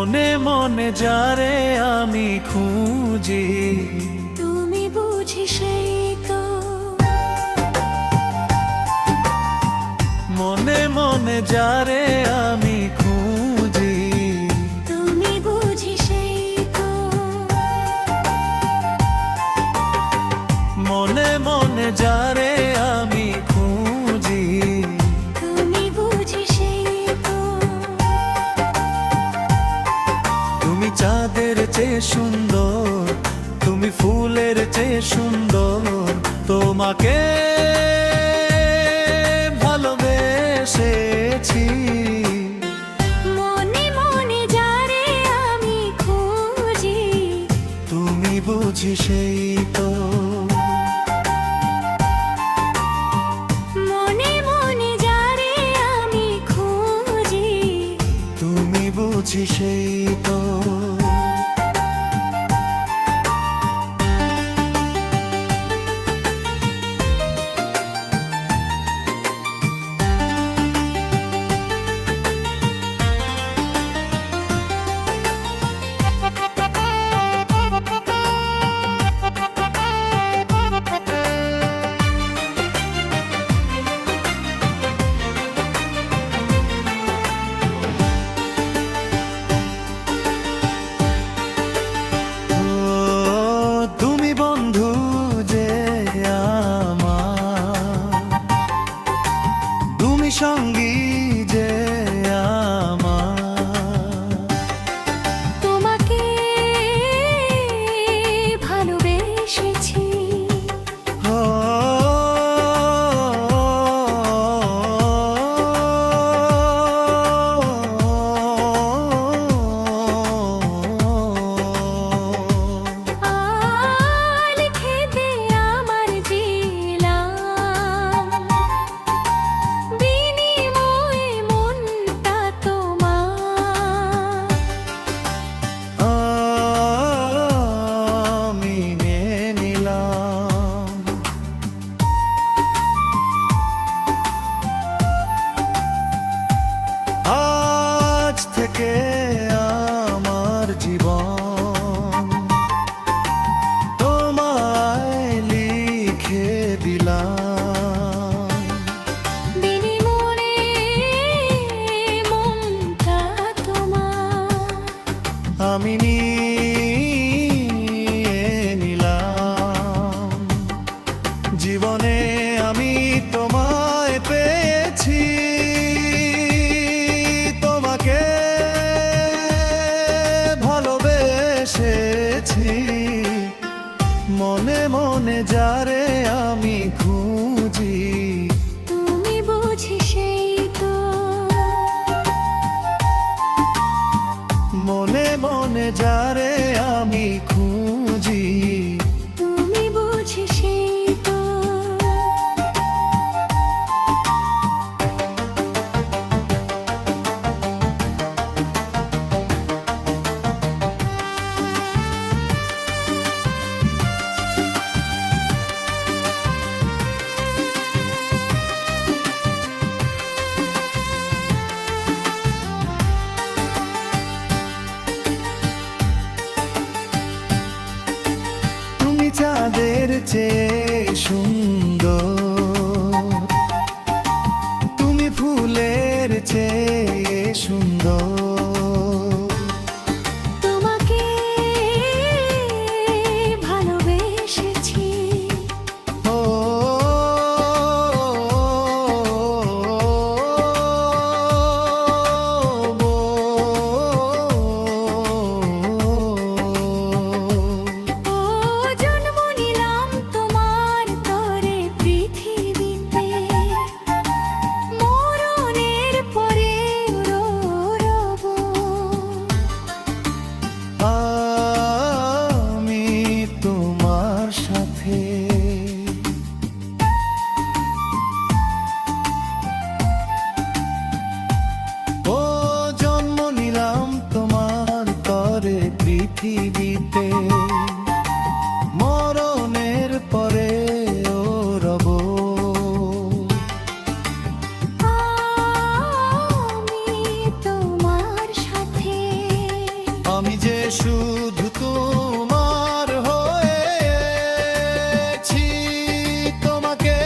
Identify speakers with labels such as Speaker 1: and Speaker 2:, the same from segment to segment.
Speaker 1: মনে মনে যারে আমি খুঁজি,
Speaker 2: তুমি বুঝি সেই তো।
Speaker 1: মনে মনে যারে আমি খুঁজি,
Speaker 2: তুমি বুঝি সেই তো।
Speaker 1: মনে মনে যারে আমি খুঁজি,
Speaker 2: তুমি বুঝি সেই তো।
Speaker 1: তুমি চাঁদের চেয়ে সুন্দর, তুমি ফুলের চেয়ে সুন্দর, তোমাকে ভালোবেসেছি।
Speaker 2: মনে মনে যারে আমি খুঁজি,
Speaker 1: তুমি বুঝি সেই তো।
Speaker 2: মনে মনে যারে আমি খুঁজি,
Speaker 1: তুমি বুঝি সেই তো। তুমি বন্ধু যে আমার, তুমি সঙ্গী যে আমার,
Speaker 2: তোমাকে ভালোবেসেছি।
Speaker 1: ও
Speaker 2: লিখে দে আমার দিলাম, বিনিময়ে মনটা তোমার।
Speaker 1: আমি মেনে নিলাম। আজ থেকে আমার জীবন তোমায় লিখে দিলাম।
Speaker 2: বিনিময়ে মনটা তোমার।
Speaker 1: আমি নিয়ে নিলাম। জীবনে আমি তোমায় পেয়েছি, তোমাকে ভালোবেসেছি। মনে মনে যারে আমি খুঁজি,
Speaker 2: তুমি বুঝি সেই তো।
Speaker 1: মনে মনে যারে আমি খুঁজি,
Speaker 2: তুমি বুঝি সেই তো।
Speaker 1: তুমি চাঁদের চেয়ে সুন্দর, তুমি ফুলের চেয়ে সুন্দর,
Speaker 2: তোমাকে ভালোবেসেছি।
Speaker 1: ও
Speaker 2: ও জন্ম নিলাম তোমার তরে
Speaker 1: শুধু তোমার হয়েছি, তোমাকে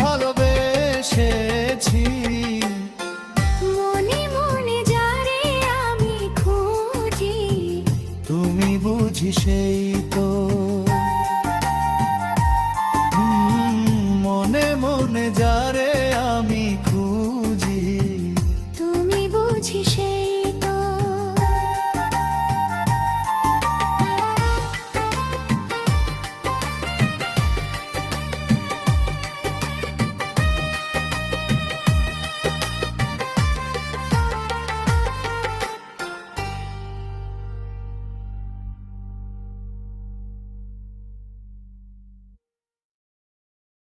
Speaker 1: ভালোবেসেছি।
Speaker 2: মনে মনে যারে আমি খুঁজি,
Speaker 1: তুমি বুঝি সেই তো। মনে মনে যারে আমি খুঁজি,
Speaker 2: তুমি বুঝি সেই